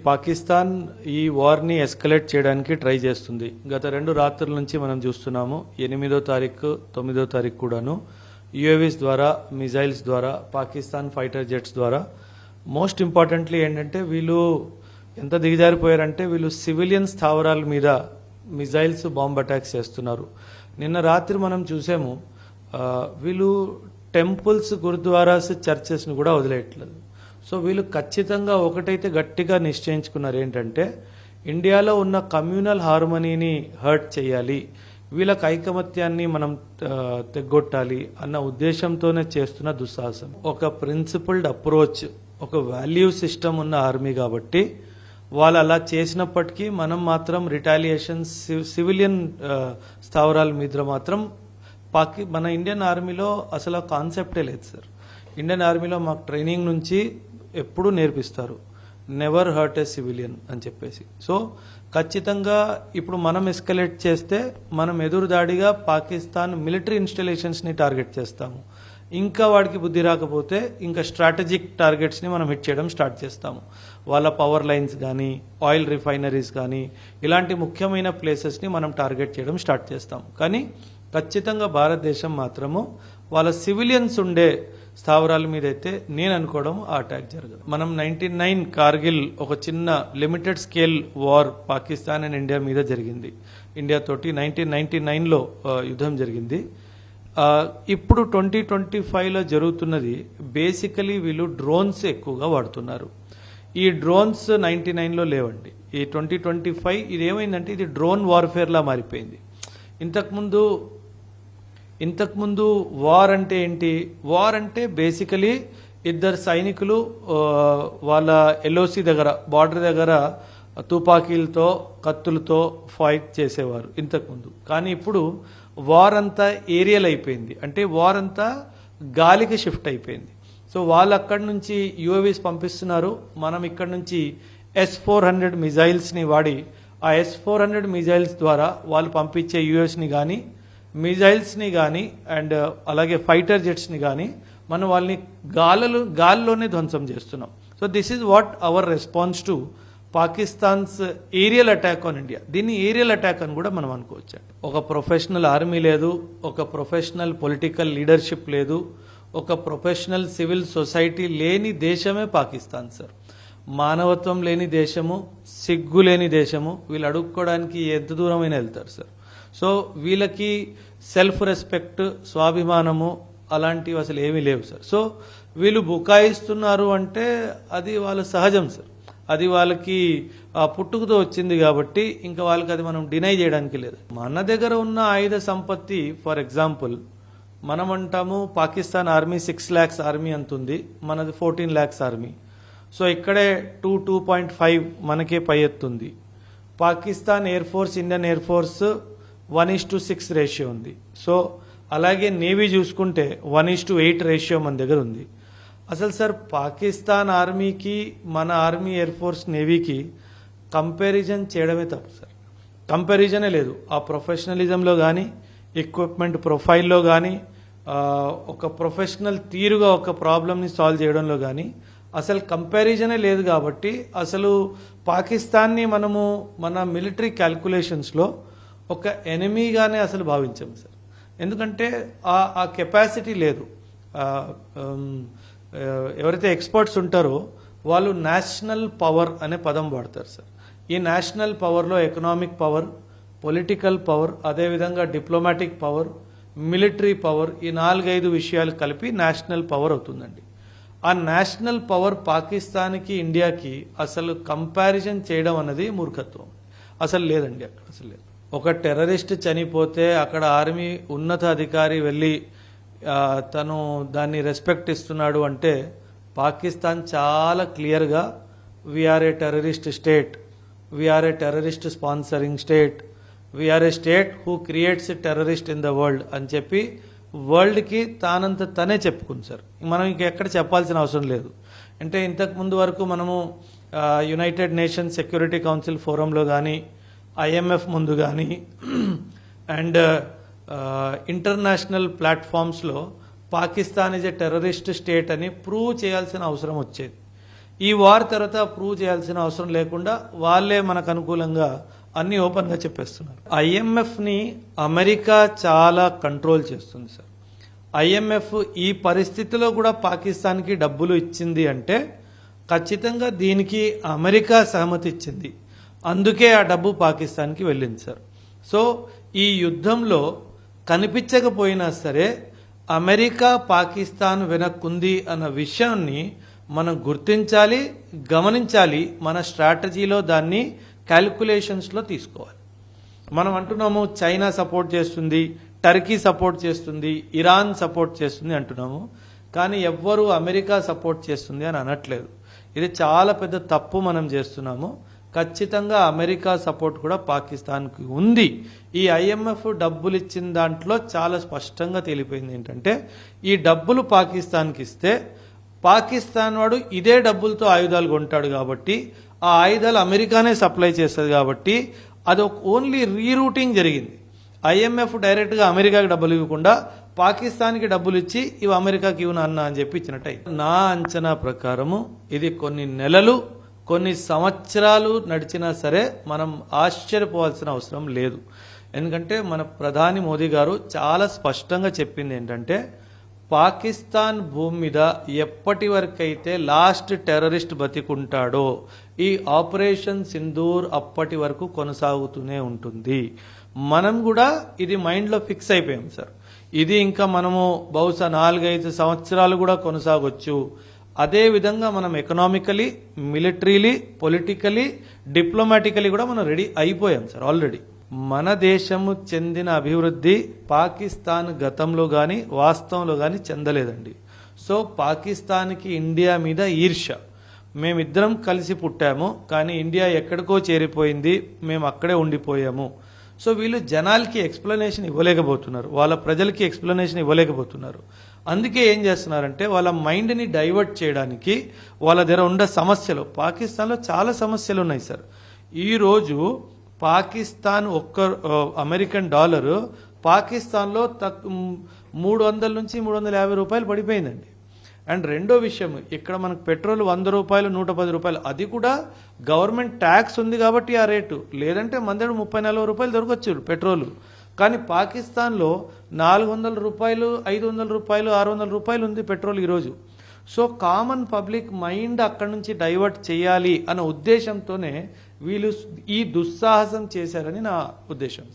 పాకిస్తాన్ ఈ వార్ని ఎస్కలేట్ చేయడానికి ట్రై చేస్తుంది. గత 2 రాత్రుల నుంచి మనం చూస్తున్నాము. 8వ తారీఖు 9వ తారీఖు కూడాను యుఏవీస్ ద్వారా, మిజైల్స్ ద్వారా, పాకిస్తాన్ ఫైటర్ జెట్స్ ద్వారా. మోస్ట్ ఇంపార్టెంట్లీ ఏంటంటే వీళ్ళు ఎంత దిగజారిపోయారంటే వీళ్ళు సివిలియన్ స్థావరాల మీద మిజైల్స్, బాంబ్ అటాక్స్ చేస్తున్నారు. నిన్న రాత్రి మనం చూసాము వీళ్ళు టెంపుల్స్, గురుద్వారాస్, చర్చెస్ని కూడా వదిలేయట్లేదు. సో వీళ్ళు ఖచ్చితంగా ఒకటైతే గట్టిగా నిశ్చయించుకున్నారు, ఏంటంటే ఇండియాలో ఉన్న కమ్యూనల్ హార్మనీని హర్ట్ చేయాలి, వీళ్ళకి ఐకమత్యాన్ని మనం తెగ్గొట్టాలి అన్న ఉద్దేశంతోనే చేస్తున్న దుస్సాహసం. ఒక ప్రిన్సిపల్డ్ అప్రోచ్, ఒక వాల్యూ సిస్టమ్ ఉన్న ఆర్మీ కాబట్టి వాళ్ళు అలా చేసినప్పటికీ మనం మాత్రం రిటాలియేషన్ సివిలియన్ స్థావరాల మీద మాత్రం మన ఇండియన్ ఆర్మీలో అసలు కాన్సెప్టే లేదు సార్. ఇండియన్ ఆర్మీలో మాకు ట్రైనింగ్ నుంచి ఎప్పుడూ నేర్పిస్తారు, నెవర్ హర్ట్ ఏ సివిలియన్ అని చెప్పేసి. సో ఖచ్చితంగా ఇప్పుడు మనం ఎస్కలేట్ చేస్తే మనం ఎదురుదాడిగా పాకిస్తాన్ మిలిటరీ ఇన్స్టాలేషన్స్ని టార్గెట్ చేస్తాము. ఇంకా వాడికి బుద్ధి రాకపోతే ఇంకా స్ట్రాటజిక్ టార్గెట్స్ని మనం హిట్ చేయడం స్టార్ట్ చేస్తాము. వాళ్ళ పవర్ లైన్స్ కానీ, ఆయిల్ రిఫైనరీస్ కానీ, ఇలాంటి ముఖ్యమైన ప్లేసెస్ని మనం టార్గెట్ చేయడం స్టార్ట్ చేస్తాం. కానీ ఖచ్చితంగా భారతదేశం మాత్రము వాళ్ళ సివిలియన్స్ ఉండే స్థావరాల మీద అయితే నేను అనుకోవడం ఆ అటాక్ జరగదు. మనం 99 కార్గిల్ ఒక చిన్న limited scale war Pakistan and India మీద జరిగింది. ఇండియా తోటి 1999లో యుద్ధం జరిగింది. ఇప్పుడు 2025లో జరుగుతున్నది బేసికలీ వీళ్ళు డ్రోన్స్ ఎక్కువగా వాడుతున్నారు. ఈ డ్రోన్స్ 99లో లేవండి. ఈ 2025 ఇది ఏమైందంటే ఇది డ్రోన్ వార్ఫేర్లా మారిపోయింది. ఇంతకుముందు వార్ అంటే ఏంటి? వార్ అంటే బేసికలీ ఇద్దరు సైనికులు వాళ్ళ ఎల్ఓసి దగ్గర, బార్డర్ దగ్గర తుపాకీలతో, కత్తులతో ఫైట్ చేసేవారు ఇంతకుముందు. కానీ ఇప్పుడు వార్ అంతా ఏరియల్ అయిపోయింది. అంటే వార్ అంతా గాలికి షిఫ్ట్ అయిపోయింది. సో వాళ్ళు అక్కడి నుంచి యుఏవీస్ పంపిస్తున్నారు, మనం ఇక్కడ నుంచి S-400 మిజైల్స్ని వాడి ఆ S-400 మిజైల్స్ ద్వారా వాళ్ళు పంపించే యుఎస్ని కానీ, మిజైల్స్ని కానీ అండ్ అలాగే ఫైటర్ జెట్స్ని కానీ మనం వాళ్ళని గాల్లోనే ధ్వంసం చేస్తున్నాం. So this is what our response to Pakistan's aerial attack on India. దీన్ని ఏరియల్ అటాక్ అని కూడా మనం అనుకోవచ్చు. ఒక ప్రొఫెషనల్ ఆర్మీ లేదు, ఒక ప్రొఫెషనల్ పొలిటికల్ లీడర్షిప్ లేదు, ఒక ప్రొఫెషనల్ సివిల్ సొసైటీ లేని దేశమే పాకిస్తాన్ సార్. మానవత్వం లేని దేశము, సిగ్గు లేని దేశము. వీళ్ళు అడుక్కోవడానికి ఎంత దూరమైనా వెళ్తారు సార్. సో వీళ్ళకి సెల్ఫ్ రెస్పెక్ట్, స్వాభిమానము అలాంటివి అసలు ఏమీ లేవు సార్. సో వీళ్ళు బుకాయిస్తున్నారు అంటే అది వాళ్ళ సహజం సార్. అది వాళ్ళకి పుట్టుకతో వచ్చింది కాబట్టి ఇంకా వాళ్ళకి అది మనం డినై చేయడానికి లేదు. మన దగ్గర ఉన్న ఆయుధ సంపత్తి, ఫర్ ఎగ్జాంపుల్ మనం అంటాము పాకిస్తాన్ ఆర్మీ 6 lakhs ఆర్మీ అంతుంది, మనది 14 lakhs ఆర్మీ. సో ఇక్కడే 2.5 మనకే పై ఎత్తుంది. Pakistan air force, Indian air force 1:6 ratio ఉంది. సో అలాగే నేవీ చూసుకుంటే 1:8 రేషియో మన దగ్గర ఉంది. అసలు సార్ పాకిస్తాన్ ఆర్మీకి మన ఆర్మీ, ఎయిర్ ఫోర్స్, నేవీకి కంపారిజన్ చేయడమే తప్పు సార్. కంపారిజనే లేదు. ఆ ప్రొఫెషనలిజంలో కానీ, ఎక్విప్మెంట్ ప్రొఫైల్లో కానీ, ఒక ప్రొఫెషనల్ తీరుగా ఒక ప్రాబ్లమ్ని సాల్వ్ చేయడంలో కానీ అసలు కంపారిజనే లేదు. కాబట్టి అసలు పాకిస్తాన్ని మనము మన మిలిటరీ క్యాల్కులేషన్స్లో ఒక ఎనిమీగానే అసలు భావించాము సార్. ఎందుకంటే ఆ కెపాసిటీ లేదు. ఎవరైతే ఎక్స్పర్ట్స్ ఉంటారో వాళ్ళు నేషనల్ పవర్ అనే పదం వాడతారు సార్. ఈ నేషనల్ పవర్లో ఎకనామిక్ పవర్, పొలిటికల్ పవర్, అదేవిధంగా డిప్లొమాటిక్ పవర్, మిలిటరీ పవర్, ఈ 4-5 విషయాలు కలిపి నేషనల్ పవర్ అవుతుందండి. ఆ నేషనల్ పవర్ పాకిస్తాన్కి, ఇండియాకి అసలు కంపారిజన్ చేయడం అన్నది మూర్ఖత్వం. అసలు లేదండి, అక్కడ అసలు లేదు. ఒక టెర్రరిస్ట్ చనిపోతే అక్కడ ఆర్మీ ఉన్నత అధికారి వెళ్ళి తను దాన్ని రెస్పెక్ట్ ఇస్తున్నాడు అంటే పాకిస్తాన్ చాలా క్లియర్గా we are a terrorist state, we are a terrorist sponsoring state, we are a state who creates terrorist in the world అని చెప్పి వరల్డ్కి తానంత తనే చెప్పుకుంది సార్. మనం ఇంకెక్కడ చెప్పాల్సిన అవసరం లేదు. అంటే ఇంతకు ముందు వరకు మనము యునైటెడ్ నేషన్స్ సెక్యూరిటీ కౌన్సిల్ ఫోరంలో కానీ, IMF ముందు కానీ అండ్ ఇంటర్నేషనల్ ప్లాట్ఫామ్స్లో Pakistan is a terrorist state అని ప్రూవ్ చేయాల్సిన అవసరం వచ్చేది. ఈ వార్ తర్వాత ప్రూవ్ చేయాల్సిన అవసరం లేకుండా వాళ్ళే మనకు అనుకూలంగా అన్ని ఓపెన్ గా చెప్పేస్తున్నారు. ఐఎంఎఫ్ ని అమెరికా చాలా కంట్రోల్ చేస్తుంది సార్. ఐఎంఎఫ్ ఈ పరిస్థితిలో కూడా పాకిస్తాన్కి డబ్బులు ఇచ్చింది అంటే ఖచ్చితంగా దీనికి అమెరికా సహమతి ఇచ్చింది. అందుకే ఆ డబ్బు పాకిస్తాన్కి వెళ్ళింది సార్. సో ఈ యుద్ధంలో కనిపించకపోయినా సరే అమెరికా పాకిస్తాన్ వెనక్కుంది అన్న విషయాన్ని మనం గుర్తించాలి, గమనించాలి. మన స్ట్రాటజీలో దాన్ని క్యాల్కులేషన్స్లో తీసుకోవాలి. మనం అంటున్నాము చైనా సపోర్ట్ చేస్తుంది, టర్కీ సపోర్ట్ చేస్తుంది, ఇరాన్ సపోర్ట్ చేస్తుంది అంటున్నాము. కానీ ఎవ్వరూ అమెరికా సపోర్ట్ చేస్తుంది అని అనట్లేదు. ఇది చాలా పెద్ద తప్పు మనం చేస్తున్నాము. ఖచ్చితంగా అమెరికా సపోర్ట్ కూడా పాకిస్తాన్కి ఉంది. ఈ ఐఎంఎఫ్ డబ్బులు ఇచ్చిన దాంట్లో చాలా స్పష్టంగా తెలిపోయింది ఏంటంటే ఈ డబ్బులు పాకిస్తాన్కి ఇస్తే పాకిస్తాన్ వాడు ఇదే డబ్బులతో ఆయుధాలు కొంటాడు కాబట్టి ఆ ఆయుధాలు అమెరికానే సప్లై చేస్తుంది కాబట్టి అది ఓన్లీ రీరూటింగ్ జరిగింది. ఐఎంఎఫ్ డైరెక్ట్గా అమెరికాకి డబ్బులు ఇవ్వకుండా పాకిస్తాన్కి డబ్బులు ఇచ్చి ఇవి అమెరికాకి ఇవ్వను అన్న అని చెప్పి ఇచ్చినట్టు. నా అంచనా ప్రకారము ఇది కొన్ని నెలలు, కొన్ని సంవత్సరాలు నడిచినా సరే మనం ఆశ్చర్యపోవాల్సిన అవసరం లేదు. ఎందుకంటే మన ప్రధాని మోదీ గారు చాలా స్పష్టంగా చెప్పింది ఏంటంటే పాకిస్తాన్ భూమి మీద ఎప్పటి వరకైతే లాస్ట్ టెర్రరిస్ట్ బతికుంటాడో ఈ ఆపరేషన్ సింధూర్ అప్పటి వరకు కొనసాగుతూనే ఉంటుంది. మనం కూడా ఇది మైండ్లో ఫిక్స్ అయిపోయాం సార్. ఇది ఇంకా మనము బహుశా 4-5 సంవత్సరాలు కూడా కొనసాగొచ్చు. అదే విధంగా మనం ఎకనామికలీ, మిలిటరీలీ, పొలిటికలీ, డిప్లొమాటికలీ కూడా మనం రెడీ అయిపోయాం సార్ ఆల్రెడీ. మన దేశము చెందిన అభివృద్ధి పాకిస్తాన్ గతంలో కానీ వాస్తవంలో కానీ చెందలేదండి. సో పాకిస్తాన్కి ఇండియా మీద ఈర్ష్య. మేమిద్దరం కలిసి పుట్టాము, కానీ ఇండియా ఎక్కడికో చేరిపోయింది, మేము అక్కడే ఉండిపోయాము. సో వీళ్ళు జనాలకి ఎక్స్ప్లెనేషన్ ఇవ్వలేకపోతున్నారు, వాళ్ళ ప్రజలకి ఎక్స్ప్లెనేషన్ ఇవ్వలేకపోతున్నారు. అందుకే ఏం చేస్తున్నారంటే వాళ్ళ మైండ్ని డైవర్ట్ చేయడానికి వాళ్ళ దగ్గర ఉన్న సమస్యలు, పాకిస్తాన్లో చాలా సమస్యలు ఉన్నాయి సార్. ఈరోజు పాకిస్తాన్ అమెరికన్ డాలరు పాకిస్తాన్లో 300 నుంచి 350 రూపాయలు పడిపోయిందండి. అండ్ రెండో విషయం, ఇక్కడ మనకు పెట్రోల్ 100 రూపాయలు, 110 రూపాయలు, అది కూడా గవర్నమెంట్ ట్యాక్స్ ఉంది కాబట్టి ఆ రేటు. లేదంటే మన దగ్గర 30-40 రూపాయలు దొరకచ్చు పెట్రోల్. కానీ పాకిస్తాన్లో 400 రూపాయలు, 500 రూపాయలు, 600 రూపాయలు ఉంది పెట్రోల్ ఈరోజు. సో కామన్ పబ్లిక్ మైండ్ అక్కడి నుంచి డైవర్ట్ చేయాలి అన్న ఉద్దేశంతోనే వీళ్ళు ఈ దుస్సాహసం చేశారని నా ఉద్దేశం.